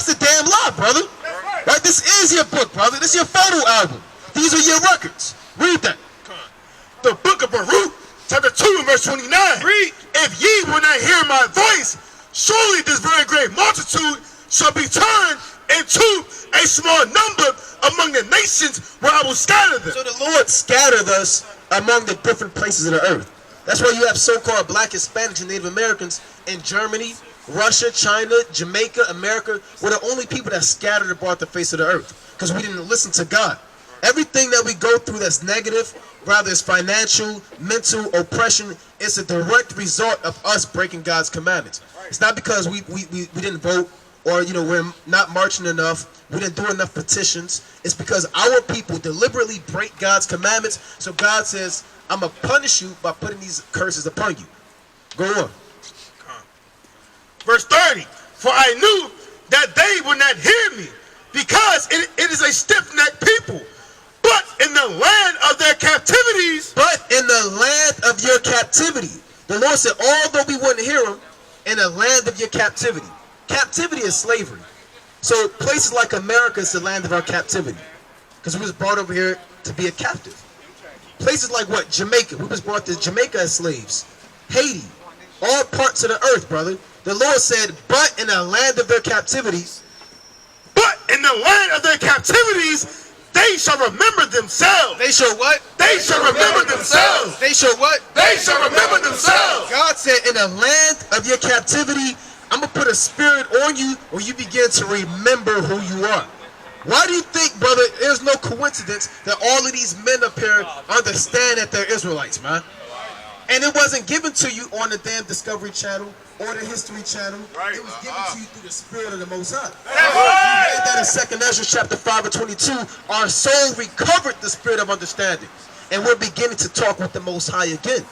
That's a damn lie, brother. Right? This is your book, brother. This is your photo album. These are your records. Read that. The book of Baruch, chapter 2 and verse 29. Read. If ye will not hear my voice, surely this very great multitude shall be turned into a small number among the nations where I will scatter them. So the Lord scattered us among the different places of the earth. That's why you have so-called black, Hispanics, and Native Americans in Germany, Russia, China, Jamaica, America. We're the only people that scattered about the face of the earth because we didn't listen to God. Everything that we go through that's negative, whether it's financial, mental, oppression, it's a direct result of us breaking God's commandments. It's not because we didn't vote or, you know, we're not marching enough, we didn't do enough petitions. It's because our people deliberately break God's commandments. So God says, I'm going to punish you by putting these curses upon you. Go on. Verse 30. For I knew that they would not hear me, because it is a stiff-necked people. But in the land of their captivities. But in the land of your captivity. The Lord said, although we wouldn't hear him, in the land of your captivity. Captivity is slavery. So places like America is the land of our captivity. Because we was brought over here to be a captive. Places like what? Jamaica. We was brought to Jamaica as slaves. Haiti. All parts of the earth, brother. The Lord said, but in the land of their captivities. But in the land of their captivities, they shall remember themselves. They shall what? They shall remember themselves. They shall what? They shall remember themselves. God said, in the land of your captivity, I'm going to put a spirit on you where you begin to remember who you are. Why do you think, brother, there's no coincidence that all of these men up here understand that they're Israelites, man? And it wasn't given to you on the damn Discovery Channel or the History Channel. It was given to you through the Spirit of the Most High. You read that in 2 Ezra chapter 5 and 22. Our soul recovered the spirit of understanding. And we're beginning to talk with the Most High again.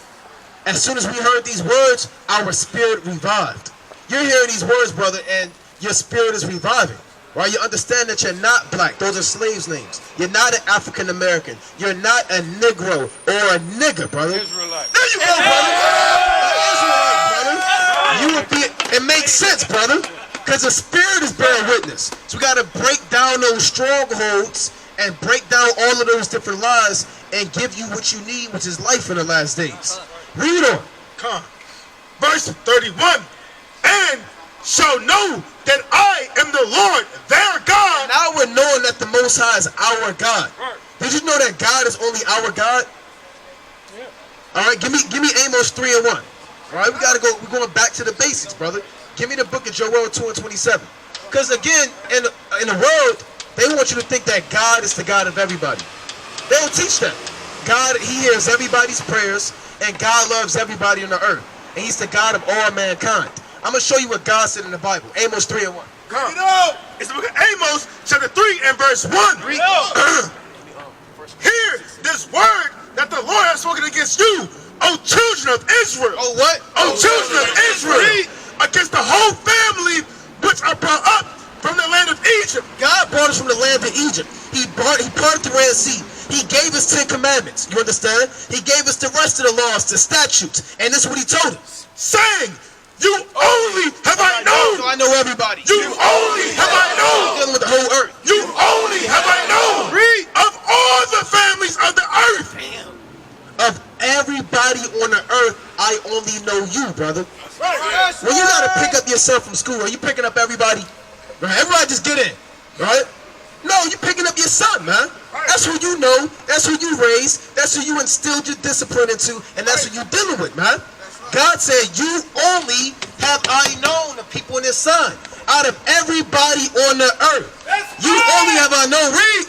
As soon as we heard these words, our spirit revived. You're hearing these words, brother, and your spirit is reviving. Right? You understand that you're not black. Those are slaves' names. You're not an African American. You're not a Negro or a nigger, brother. Israelite. There you go, brother. Israelite, brother. You would be. It makes sense, brother, because the spirit is bearing witness. So we got to break down those strongholds and break down all of those different lies and give you what you need, which is life in the last days. Read on. Come. Verse 31. And shall know that I am the Lord, their God. Now we're knowing that the Most High is our God. Did you know that God is only our God? Yeah. All right, give me Amos 3 and 1. All right, we're going back to the basics, brother. Give me the book of Joel 2 and 27. Because again, in the world, they want you to think that God is the God of everybody. They don't teach that. God, he hears everybody's prayers, and God loves everybody on the earth. And he's the God of all mankind. I'm going to show you what God said in the Bible. Amos 3 and 1. Come. It's the book of Amos, chapter 3 and verse 1. Hear this word that the Lord has spoken against you, O children of Israel. Oh, what? O children of Israel. Against the whole family which are brought up from the land of Egypt. God brought us from the land of Egypt. He parted the Red Sea. He gave us 10 commandments. You understand? He gave us the rest of the laws, the statutes. And this is what he told us. Saying, you only have I known. So I know everybody. You only have I known. Dealing with the whole earth. You only have I known. Read. Of all the families of the earth. Damn. Of everybody on the earth, I only know you, brother. Right. When you gotta pick up yourself from school, are you picking up everybody? Right? Everybody just get in, right? No, you're picking up your son, man. That's who you know. That's who you raised. That's who you instilled your discipline into, and that's who you're dealing with, man. God said, you only have I known the people in his son. Out of everybody on the earth. You only have I known. Read.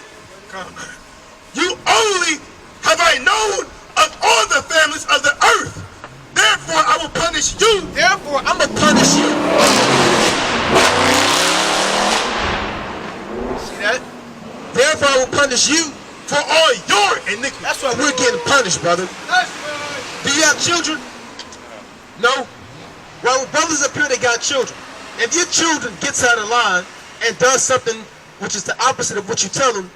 You only have I known of all the families of the earth. Therefore, I will punish you. Therefore, I'm going to punish you. See that? Therefore, I will punish you for all your iniquities. That's why we're getting punished, brother. Do you have children? No? Well, brothers up here, they got children. If your children gets out of line and does something which is the opposite of what you tell them,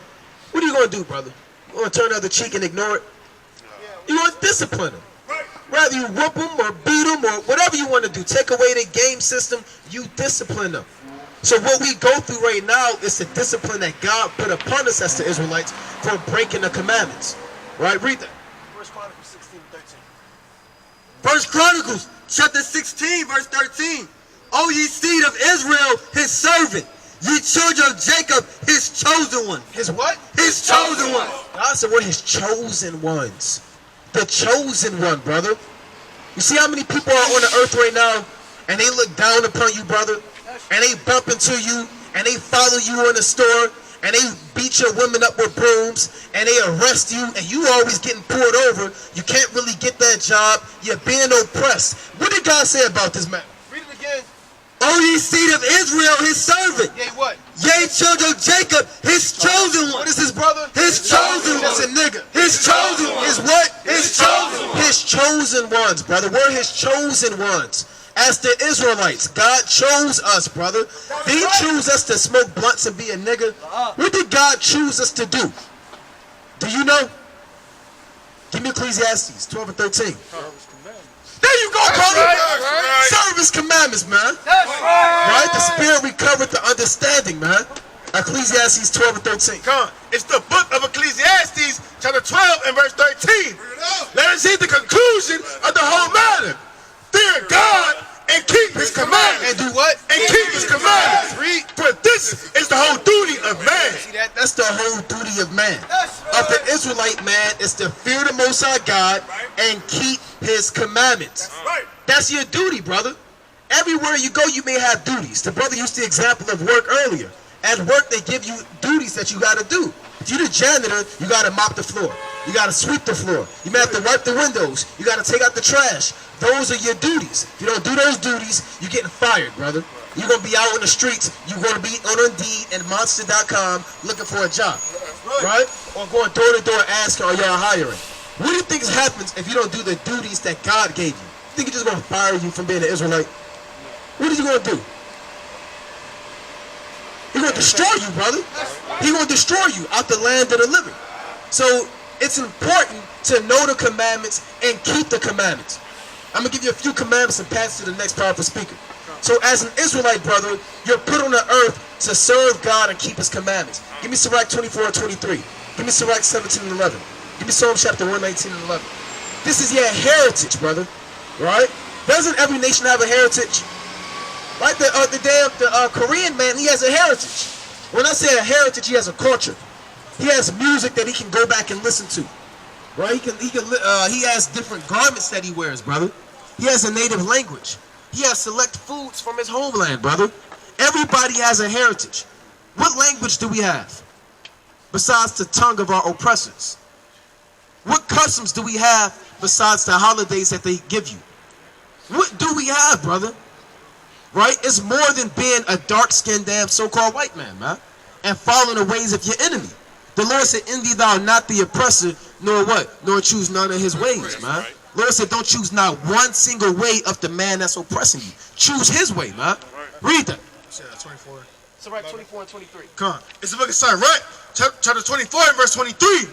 what are you going to do, brother? You going to turn the other cheek and ignore it? You're going to discipline them. Rather you whoop them or beat them or whatever you want to do. Take away their game system, you discipline them. So what we go through right now is the discipline that God put upon us as the Israelites for breaking the commandments. Right? Read that. 1 Chronicles 16:13. 1 Chronicles chapter 16, verse 13. O ye seed of Israel, his servant, ye children of Jacob, his chosen one. His what? His chosen one. God said we're his chosen ones. The chosen one, brother. You see how many people are on the earth right now and they look down upon you, brother, and they bump into you and they follow you in the store and they beat your women up with brooms and they arrest you and you always getting pulled over. You can't really get that job. You're being oppressed. What did God say about this man? Read it again. O ye seed of Israel, his servant. Yea, what? Yea, children of Jacob, his chosen one. What is his brother? His chosen That's a one. nigga. His chosen one. His what? His chosen one. His chosen ones, brother. We're his chosen ones. As the Israelites, God chose us, brother. Did he choose us to smoke blunts and be a nigga? What did God choose us to do? Do you know? Give me Ecclesiastes 12 and 13. There you go, brother. Right. Service commandments, man. That's Right? The spirit recovered the understanding, man. Ecclesiastes 12 and 13. Come on. It's the book of Ecclesiastes, chapter 12 and verse 13. Let us see the conclusion of the whole matter. Fear God and keep his commandments. And do what? And keep his commandments. Read. For this is the whole duty of man. See that? That's the whole duty of man. Of the Israelite man is to fear the Most High God and keep his commandments. Right. That's your duty, brother. Everywhere you go, you may have duties. The brother used the example of work earlier. At work, they give you duties that you got to do. If you're the janitor, you got to mop the floor. You got to sweep the floor. You may have to wipe the windows. You got to take out the trash. Those are your duties. If you don't do those duties, you're getting fired, brother. You're going to be out on the streets. You're going to be on Indeed and Monster.com looking for a job. Right? Or going door to door asking, are y'all hiring? What do you think happens if you don't do the duties that God gave you? You think he's just going to fire you from being an Israelite? What is he going to do? He's going to destroy you, brother. He's going to destroy you out the land of the living. So it's important to know the commandments and keep the commandments. I'm going to give you a few commandments and pass to the next powerful speaker. So as an Israelite, brother, you're put on the earth to serve God and keep his commandments. Give me Sirach 24 and 23. Give me Sirach 17 and 11. Give me Psalm chapter 119 and 11. This is your heritage, brother. Right? Doesn't every nation have a heritage? Right? The Korean man, he has a heritage. When I say a heritage, he has a culture. He has music that he can go back and listen to. Right? He has different garments that he wears, brother. He has a native language. He has select foods from his homeland, brother. Everybody has a heritage. What language do we have besides the tongue of our oppressors? What customs do we have besides the holidays that they give you? What do we have, brother? Right? It's more than being a dark-skinned damn so-called white man, and following the ways of your enemy. The Lord said, envy thou not the oppressor, nor what? Nor choose none of his ways, man. Lord said, don't choose not one single way of the man that's oppressing you. Choose his way, man. Read that. 24. Sirach 24 and 23. Come on. It's the book of Sirach, chapter 24 and verse 23.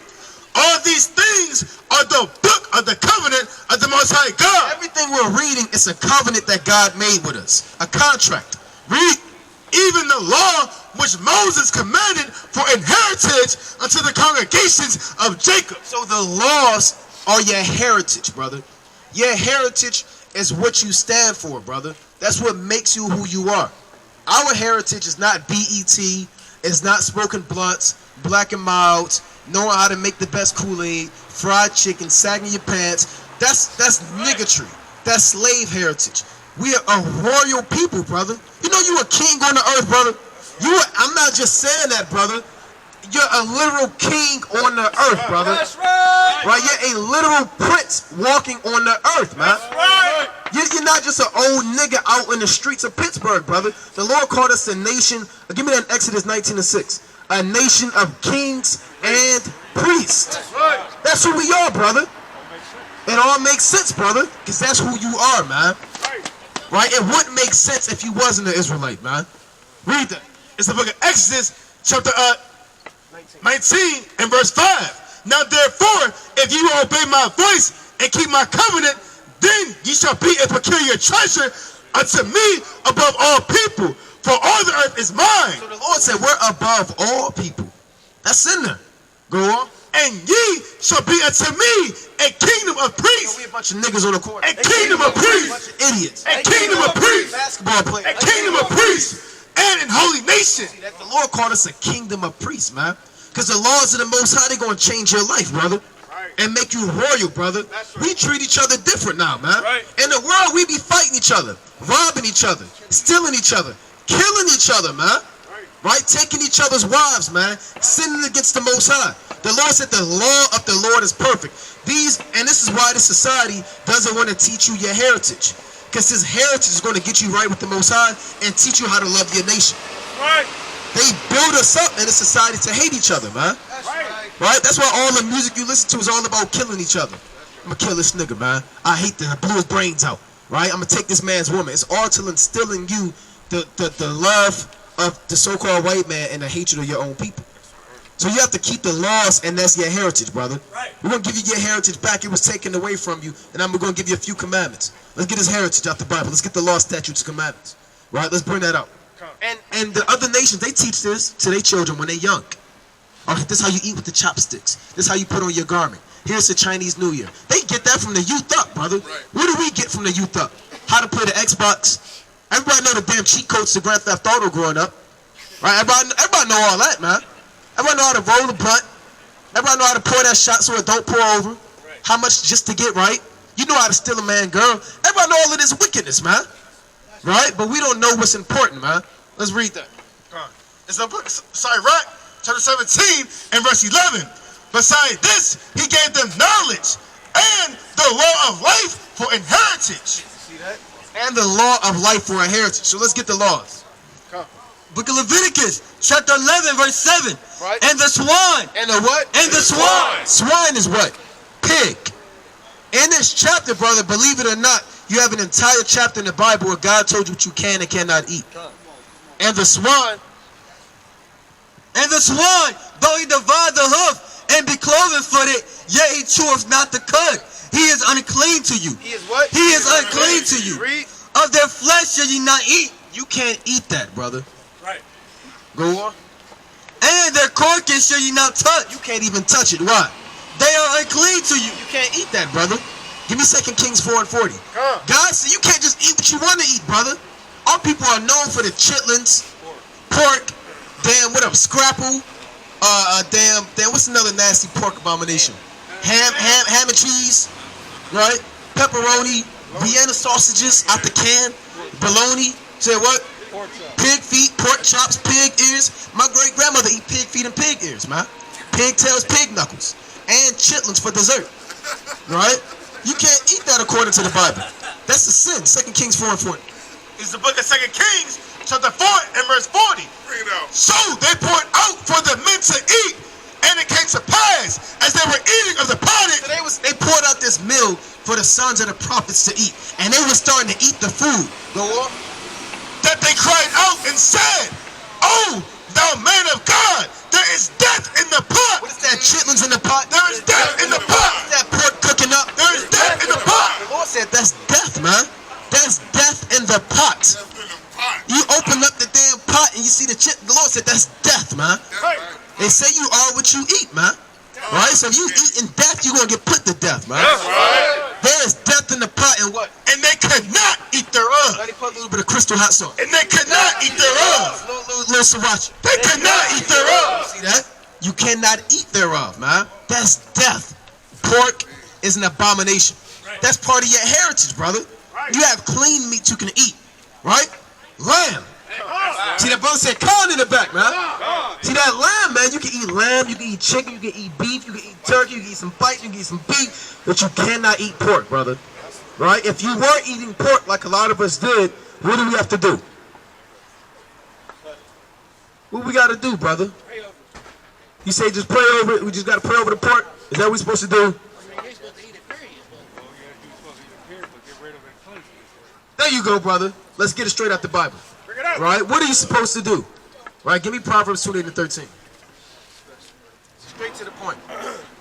All these things are the book of the covenant of the Most High God. Everything we're reading is a covenant that God made with us. A contract. Read. Even the law which Moses commanded for inheritance unto the congregations of Jacob. So the laws are your heritage, brother. Your heritage is what you stand for, brother. That's what makes you who you are. Our heritage is not BET. It's not smoking blunts, black and milds, knowing how to make the best Kool-Aid, fried chicken, sagging your pants. That's niggatry. That's slave heritage. We are a royal people, brother. You know you a king on the earth, brother. I'm not just saying that, brother. You're a literal king on the earth, brother. That's right. Right? You're a literal prince walking on the earth, man. Right. You're not just an old nigga out in the streets of Pittsburgh, brother. The Lord called us a nation. Give me that in Exodus 19 and 6. A nation of kings and priests. That's who we are, brother. It all makes sense, brother, because that's who you are, man. Right? It wouldn't make sense if you wasn't an Israelite, man. Read that. It's the book of Exodus, chapter 19 and verse 5. Now therefore, if you obey my voice and keep my covenant, then ye shall be a peculiar treasure unto me above all people. For all the earth is mine. So the Lord said we're above all people. That's in there. Go on. And ye shall be unto me a kingdom of priests. We a bunch of niggas on the court. A kingdom of priests. Idiots. A kingdom of priests. Basketball players. A kingdom of priests. And an holy nation. See, that the Lord called us a kingdom of priests, man. Because the laws of the Most High, they're going to change your life, brother. And make you royal, brother. We treat each other different now, man. In the world, we be fighting each other, robbing each other, stealing each other, killing each other, man. Right? Taking each other's wives, man. Sinning against the Most High. The Lord said the law of the Lord is perfect. And this is why the society doesn't want to teach you your heritage. Because this heritage is going to get you right with the Most High and teach you how to love your nation. Right. They build us up in a society to hate each other, man. Right? That's why all the music you listen to is all about killing each other. I'm going to kill this nigga, man. I hate that. I blew his brains out. Right? I'm going to take this man's woman. It's all to instill in you the love of the so-called white man and the hatred of your own people. So you have to keep the laws, and that's your heritage, brother. We're going to give you your heritage back. It was taken away from you, and I'm going to give you a few commandments. Let's get his heritage out the Bible. Let's get the law, statutes, commandments. Right? Let's bring that out. And the other nations, they teach this to their children when they're young. Oh, this is how you eat with the chopsticks. This is how you put on your garment. Here's the Chinese New Year. They get that from the youth up, brother. What do we get from the youth up? How to play the Xbox. Everybody know the damn cheat codes to Grand Theft Auto growing up. Right? Everybody know all that, man. Everybody know how to roll the blunt. Everybody know how to pour that shot so it don't pour over. How much just to get right. You know how to steal a man, girl. Everybody know all of this wickedness, man. Right? But we don't know what's important, man. Let's read that. It's the book, Sirach, chapter 17 and verse 11. Besides this, he gave them knowledge and the law of life for inheritance. See that? And the law of life for inheritance. So let's get the laws. Book of Leviticus, chapter 11, verse 7. Right. And the swan. And the what? And the swan. Swine is what? Pig. In this chapter, brother, believe it or not, you have an entire chapter in the Bible where God told you what you can and cannot eat. And the swan. And the swan, though he divide the hoof and be cloven footed, yet he cheweth not the cud. He is unclean to you. He is what? He is unclean to you. Read. Of their flesh shall ye not eat. You can't eat that, brother. Right. Go on. And their carcass shall ye not touch. You can't even touch it. Why? They are unclean to you. You can't eat that, brother. Give me 2 Kings 4 and 40. God said you can't just eat what you want to eat, brother. Our people are known for the chitlins, pork, damn, what up, scrapple, damn, what's another nasty pork abomination? Ham and cheese, right? Pepperoni, Vienna sausages out the can, bologna, say what? Pig feet, pork chops, pig ears. My great-grandmother eat pig feet and pig ears, man. Pig tails, pig knuckles, and chitlins for dessert, right? You can't eat that according to the Bible. That's a sin. 2 Kings 4 and 40. It's the book of 2 Kings, chapter 4 and verse 40. So they poured out for the men to eat, and it came to pass, as they were eating of the pottage. So they poured out this meal for the sons of the prophets to eat, and they were starting to eat the food. Go on. That they cried out and said, "Oh, thou man of God, there is death in the pot." What is that? Chitlins in the pot? There is death in the pot. What is that pork cooking up? There is death in the pot. The Lord said that's death, man. That's death in the pot. You open up the damn pot and you see the The Lord said that's death, man. They say you are what you eat, man. Right? So if you eating death, you're going to get put to death, man. There is death in the pot and what? And they could not eat thereof. They put a little bit of crystal hot sauce. And they could not eat thereof. Little sriracha. They could not eat thereof. See that? You cannot eat thereof, man. That's death. Pork is an abomination. That's part of your heritage, brother. You have clean meat you can eat, right? Lamb. See, that brother said corn in the back, man. See that lamb, man? You can eat lamb, you can eat chicken, you can eat beef, you can eat turkey, you can eat some bite, you can eat some beef, but you cannot eat pork, brother. Right? If you were eating pork like a lot of us did, what do we have to do? What we got to do, brother? You say just pray over it, we just got to pray over the pork? Is that what we're supposed to do? There you go, brother. Let's get it straight out the Bible. Right? What are you supposed to do? Right? Give me Proverbs 28 and 13. Straight to the point.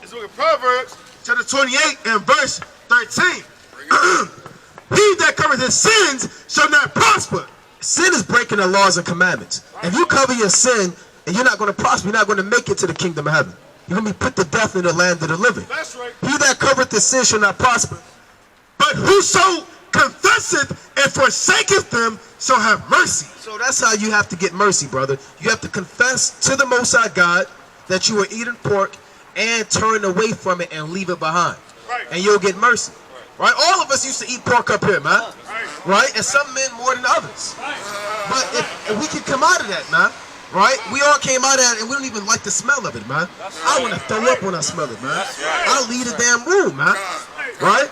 It's the book of Proverbs, chapter 28 and verse 13. He that covereth his sins shall not prosper, Sin is breaking the laws and commandments. If you cover your sin and you're not going to prosper, you're not going to make it to the kingdom of heaven. You're going to be put to death in the land of the living. That's right. He that covereth his sin shall not prosper. But whoso confesseth and forsaketh them shall have mercy. So that's how you have to get mercy, brother. You have to confess to the Most High God that you are eating pork and turn away from it and leave it behind. Right. And you'll get mercy. Right? All of us used to eat pork up here, man. Right? And some men more than others. But if we can come out of that, man. Right? We all came out of that and we don't even like the smell of it, man. I want to throw up when I smell it, man. I'll leave the damn room, man. Right?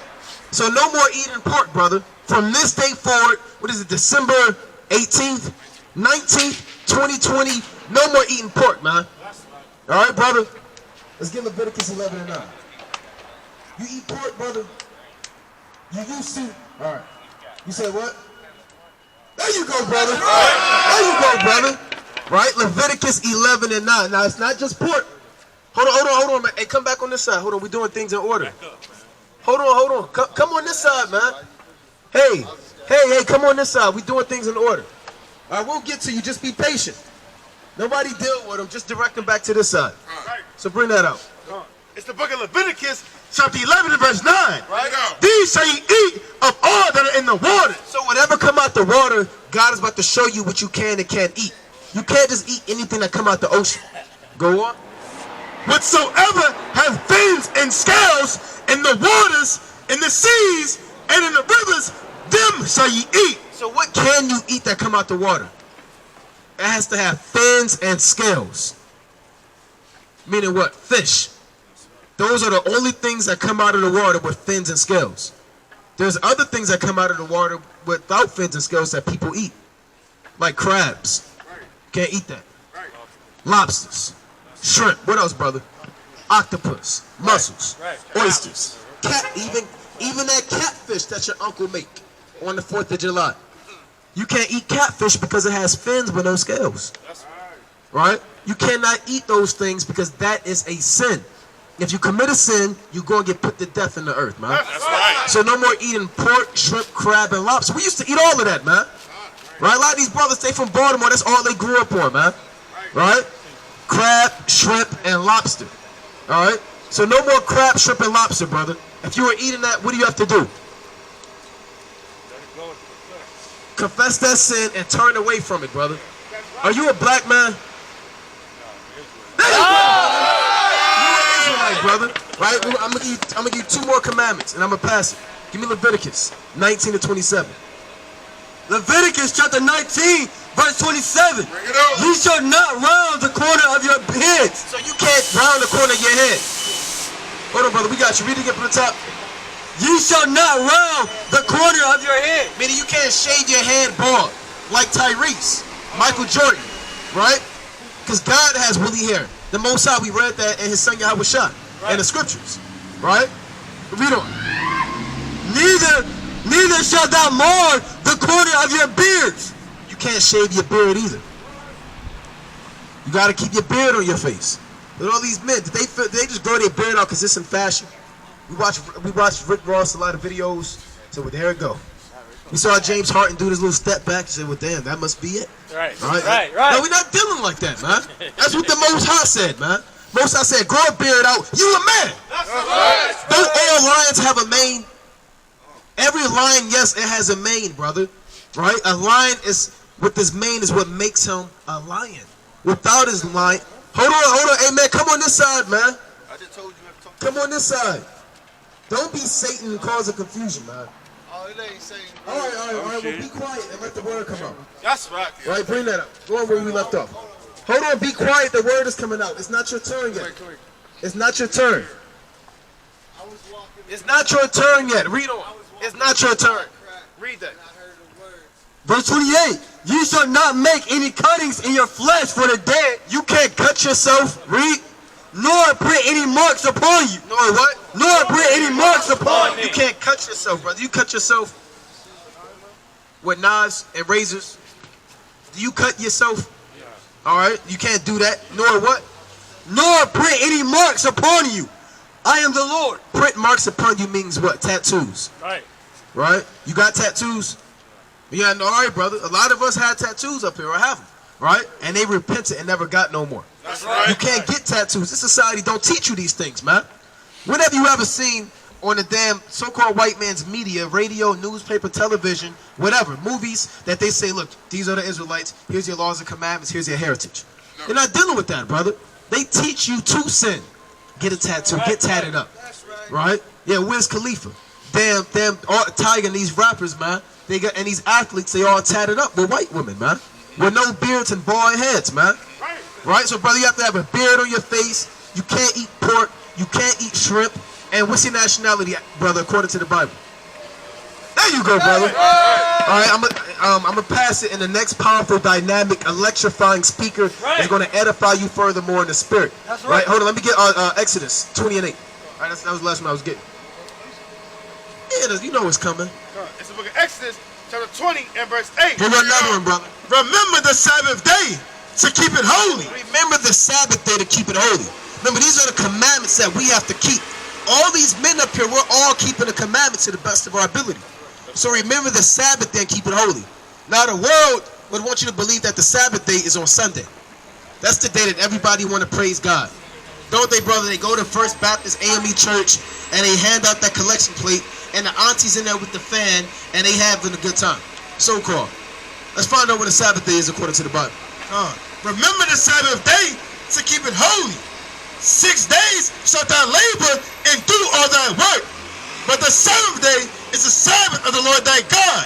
So no more eating pork, brother. From this day forward, what is it, December 18th, 19th, 2020, no more eating pork, man. All right, brother? Let's get Leviticus 11 and 9. You eat pork, brother? You used to? All right. You say what? There you go, brother. There you go, brother. Right? Leviticus 11 and 9. Now, it's not just pork. Hold on, man. Hey, come back on this side. Hold on. We're doing things in order. Hold on. Come on this side, man. Hey, come on this side. We're doing things in order. All right, we'll get to you. Just be patient. Nobody deal with them. Just direct them back to this side. So bring that out. It's the book of Leviticus, chapter 11 and verse 9. Right. These shall ye eat of all that are in the water. So whatever come out the water, God is about to show you what you can and can't eat. You can't just eat anything that come out the ocean. Go on. Whatsoever have fins and scales in the waters, in the seas, and in the rivers, them shall ye eat. So what can you eat that come out the water? It has to have fins and scales. Meaning what? Fish. Those are the only things that come out of the water with fins and scales. There's other things that come out of the water without fins and scales that people eat. Like crabs. Can't eat that. Lobsters. Shrimp. What else, brother? Octopus. Mussels. Oysters. Cat. Even that catfish that your uncle make on the 4th of July. You can't eat catfish because it has fins but no scales. Right? You cannot eat those things because that is a sin. If you commit a sin, you're going to get put to death in the earth, man. That's right. So no more eating pork, shrimp, crab, and lobster. We used to eat all of that, man. Right? A lot of these brothers, they from Baltimore. That's all they grew up on, man. Right? Crab, shrimp, and lobster. All right? So no more crab, shrimp, and lobster, brother. If you were eating that, what do you have to do? Confess that sin and turn away from it, brother. Are you a black man? There you go. Right, brother. Right? I'm gonna give you 2 more commandments, and I'm gonna pass it. Give me Leviticus 19 to 27. Leviticus chapter 19, verse 27. Bring it up. You shall not round the corner of your heads. So you can't round the corner of your head. Hold on, brother. We got you. Read it again from the top. You shall not round the corner of your head. Meaning you can't shave your head bald like Tyrese, Michael Jordan, right? Because God has woolly hair. The Most High, we read that in his son Yahweh Shah, in the scriptures, right? Read on. Neither shall thou mar the corner of your beards. You can't shave your beard either. You got to keep your beard on your face. Look at all these men. Did they just grow their beard out because it's in fashion? We watched Rick Ross a lot of videos. So well, there it go. We saw James Harden do this little step back and said, well, damn, that must be it. Right. Right. No, we're not dealing like that, man. That's what the Most High said, man. Most High said, grow a beard out. You a man. That's right. Don't all lions have a mane? Every lion, yes, it has a mane, brother. Right? A lion is, with his mane is what makes him a lion. Without his lion. Hold on. Hey, man, come on this side, man. I just told you. Come on this side. Don't be Satan and cause a confusion, man. Oh, it ain't saying. All right. Well, be quiet and let the word come out. That's right. Right, bring that up. Go on where we left off. Hold on, be quiet. The word is coming out. It's not your turn yet. It's not your turn. It's not your turn yet. Read on. It's not your turn. Read that. Verse 28. You shall not make any cuttings in your flesh for the dead. You can't cut yourself. Read. Nor put any marks upon you. Nor what? Nor put any marks upon you. You can't cut yourself, brother. You cut yourself with knives and razors. Do you cut yourself? All right. You can't do that. Nor what? Nor print any marks upon you. I am the Lord. Print marks upon you means what? Tattoos. Right. Right? You got tattoos? Yeah, no, all right, brother. A lot of us had tattoos up here, or have them, right? And they repented and never got no more. That's right. You can't get tattoos. This society don't teach you these things, man. When have you ever seen on the damn so-called white man's media, radio, newspaper, television, whatever, movies, that they say, look, these are the Israelites, here's your laws and commandments, here's your heritage. They're not dealing with that, brother. They teach you to sin. Get a tattoo, get tatted up, right? Yeah, Wiz Khalifa. Damn, Tiger and these rappers, man, and these athletes, they all tatted up with white women, man, with no beards and bald heads, man. Right? So, brother, you have to have a beard on your face. You can't eat pork. You can't eat shrimp. And what's your nationality, brother, according to the Bible? There you go, brother. All right, I'm gonna pass it in the next powerful, dynamic, electrifying speaker that's gonna edify you furthermore in the spirit. That's right. Hold on, let me get Exodus 20:8. All right, that was the last one I was getting. Yeah, you know what's coming. It's the book of Exodus, chapter 20 and verse 8. Give me another one, brother. Remember the Sabbath day to keep it holy. Remember the Sabbath day to keep it holy. Remember, these are the commandments that we have to keep. All these men up here, we're all keeping the commandments to the best of our ability. So remember the Sabbath day and keep it holy. Now the world would want you to believe that the Sabbath day is on Sunday. That's the day that everybody want to praise God. Don't they, brother? They go to First Baptist AME Church and they hand out that collection plate and the aunties in there with the fan and they having a good time. So-called. Let's find out what the Sabbath day is according to the Bible. Remember the Sabbath day to keep it holy. 6 days shalt thou labor and do all thy work. But the seventh day is the Sabbath of the Lord thy God.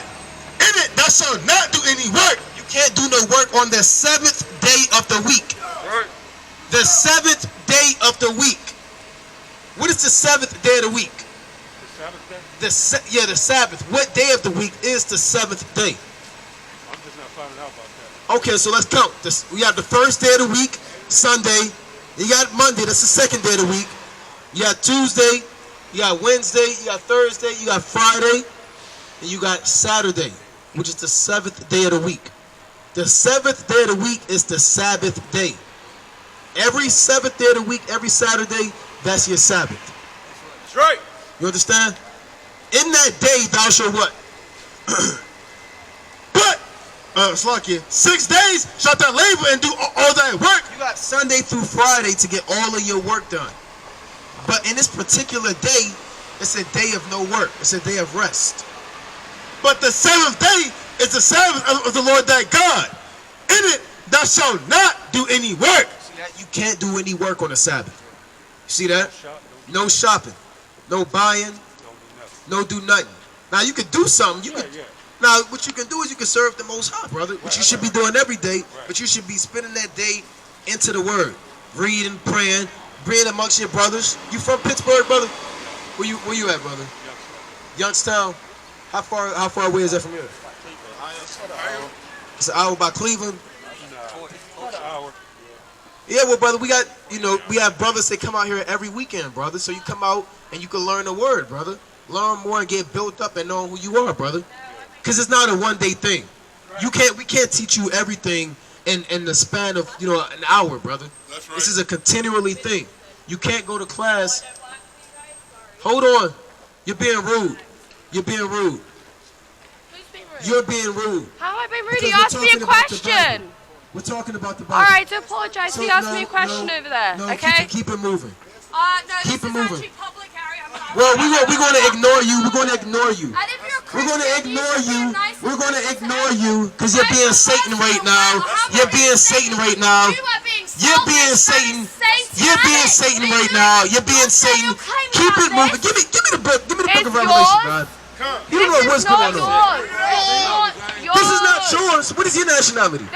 In it thou shalt not do any work. You can't do no work on the seventh day of the week. The seventh day of the week. What is the seventh day of the week? The Sabbath day? The Sabbath. What day of the week is the seventh day? I'm just not finding out about that. Okay, so let's count. We have the first day of the week, Sunday. You got Monday, that's the second day of the week. You got Tuesday, you got Wednesday, you got Thursday, you got Friday, and you got Saturday, which is the seventh day of the week. The seventh day of the week is the Sabbath day. Every seventh day of the week, every Saturday, that's your Sabbath. That's right. You understand? In that day, thou shalt what? Slakia, 6 days shalt thou labor and do all thy work. You got Sunday through Friday to get all of your work done. But in this particular day, it's a day of no work. It's a day of rest. But the seventh day is the Sabbath of the Lord thy God. In it thou shalt not do any work. See that? You can't do any work on the Sabbath. You see that? No shopping. No buying. No do nothing. Now you could do something. Now, what you can do is you can serve the Most High, brother, which you should be doing every day, but you should be spending that day into the Word, reading, praying, being amongst your brothers. You from Pittsburgh, brother? Where you at, brother? Youngstown. How far away is that from here? It's an hour by Cleveland. Yeah, well, brother, we got, we have brothers that come out here every weekend, brother. So you come out and you can learn the Word, brother. Learn more and get built up and know who you are, brother. Because it's not a one-day thing. We can't teach you everything in the span of an hour, brother. That's right. This is a continually thing. You can't go to class. Hold on. You're being rude. You're being rude. Who's being rude? You're being rude. How have I been rude? Because You we're asked me a talking about the question. Bible. We're talking about the Bible. Alright, to apologize. So He asked me a question over there. No, okay? keep it moving. No, keep this it is moving. actually public area. Well, we're going to ignore you. We're going to ignore you. And if you're a We're going to Christian, ignore should be you. nice We're going to to ignore them. you because you're being Satan right now. You're being Satan right now. You are being You're being selfish, Satan. You're being Satan right now. You're being Satan. Keep it moving. Give me the book. Give me the book of It's Revelation, yours. God. You don't know what's going on. This is not yours. What is your nationality?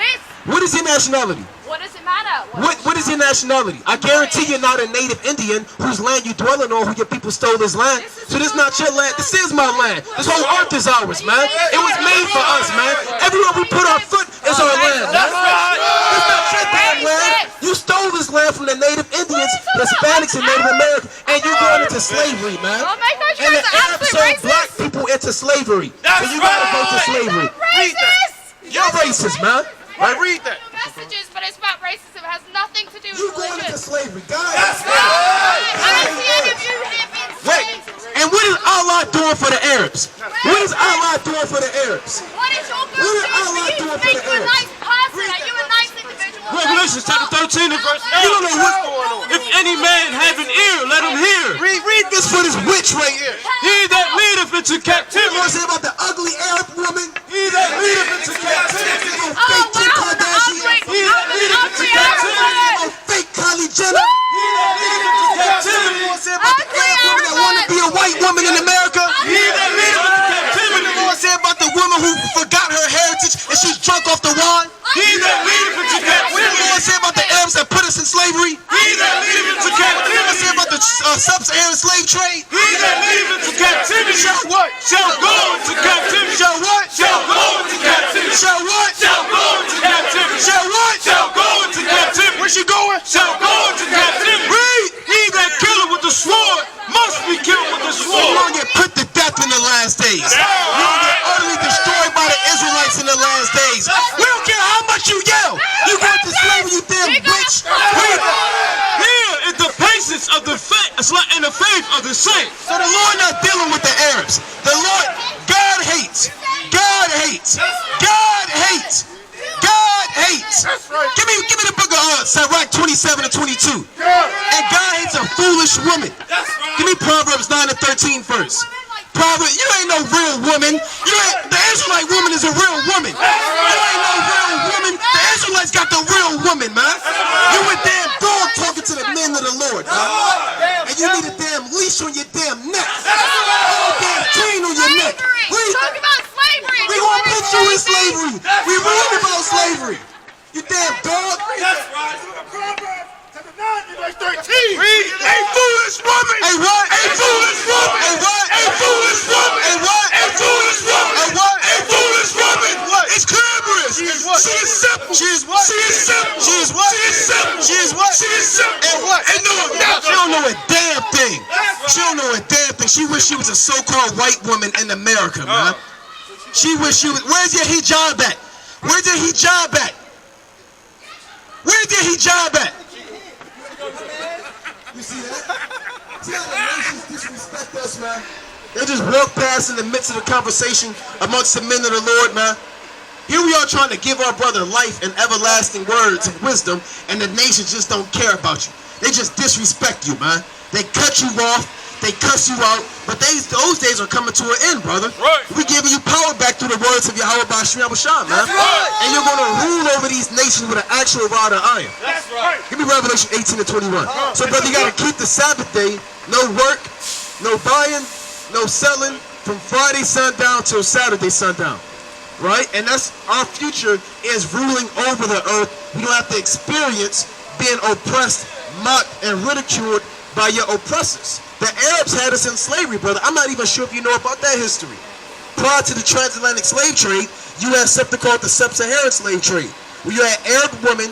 What is your nationality? What does it matter? What is your nationality? I guarantee you're not a native Indian whose land you dwelling on, who your people stole this land. So this is not your land. This is my land. This whole earth is ours, man. It was made for us, man. Everywhere we put our foot is our land, man. It's not your damn land. You stole this land from the native Indians, Hispanics, and Native Americans, and you going into slavery, man. Oh my gosh, And you the guys are Arabs absolutely sold black racist. people into slavery. So you gotta go to slavery. Racist! You're racist, man. Right, read that. Messages, but it's about racism. It has nothing to do with You going into religion. slavery, guys. I don't see any of you here being Wait, slaves. and what is Allah doing for the Arabs? What is Allah doing for the Arabs? What is your 13 and verse 8. You don't know what's going on. If any man have an ear, let him hear. Read this for this witch right here. He that leadeth into You know captivity. what I'm saying about the ugly Arab woman? He that leadeth into captivity. You know, Oh, fake Kim wow, the Kardashian. ugly, He that leadeth into captivity. You know, fake Kylie Jenner. He that leadeth into captivity. You know what I'm saying about the Arab woman that want to be a white woman in America? He that leadeth into You captivity. know what I'm saying about the woman who forgot her heritage and she's drunk off the wine? He that leadeth into You know what captivity. I'm saying about the Arabs that put us in slavery? He that leadeth into You know what I'm saying captivity. about the sub-Saharan slave trade? He that leadeth into captivity. Shall what? Shall go into captivity. Shall what? Shall go into captivity. Shall what? Shall go into captivity. Shall what? Shall go into captivity. Where's she going? Shall go into captivity. Read. He that killeth with the sword must be killed with the You're sword. going to get put to death in the last days. You're going to get utterly destroyed by the Israelites in the last days. We don't care how much you yell. You going to slavery, you damn bitch. Read. Here is the patience of the faith, and the faith of the saints. So the Lord not dealing with the Arabs. The Lord, God hates. God hates. God hates. God hates. Give me the book of Sirach 27 and 22. And God hates a foolish woman. Give me Proverbs 9 and 13 first. Proverbs, you ain't no real woman. The Israelite woman is a real woman. You ain't no real woman. The Israelites got the real woman, man. You a damn dog talking to the men of the Lord, man. And you need a damn leash on your damn neck. Oh, damn chain on your neck. Talk about slavery. We gonna put you in slavery. We read about slavery. You damn dog. That's right. Proverbs chapter 9 and verse 13. Read. A foolish woman. A what? A foolish woman. A what? A foolish woman. A what? A foolish woman. A what? A foolish woman. What? It's clamorous. She is what? She is simple. She is what? She is simple. She is what? She is simple. She is what? She is simple. And what? And no nothing. She don't know a damn thing. She don't know a damn thing. She wish she was a so-called white woman in America, man. She wish she was. Where's your hijab at? Where's your hijab at? Where's your hijab at? You see that? See how the nations disrespect us, man? They just walk past in the midst of the conversation amongst the men of the Lord, man. Here we are trying to give our brother life and everlasting words of wisdom, and the nations just don't care about you. They just disrespect you, man. They cut you off, they cuss you out, but those days are coming to an end, brother. Right. We're giving you power back through the words of Yahweh Bashir Abashah, man. right. And you're going to rule over these nations with an actual rod of iron. That's right. Give me Revelation 18 and 21. So, brother, you got to keep the Sabbath day, no work, no buying, no selling, from Friday sundown till Saturday sundown. Right? And that's our future is ruling over the earth. We don't have to experience being oppressed, mocked, and ridiculed by your oppressors. The Arabs had us in slavery, brother. I'm not even sure if you know about that history. Prior to the transatlantic slave trade, you had something called the sub-Saharan slave trade, where you had Arab women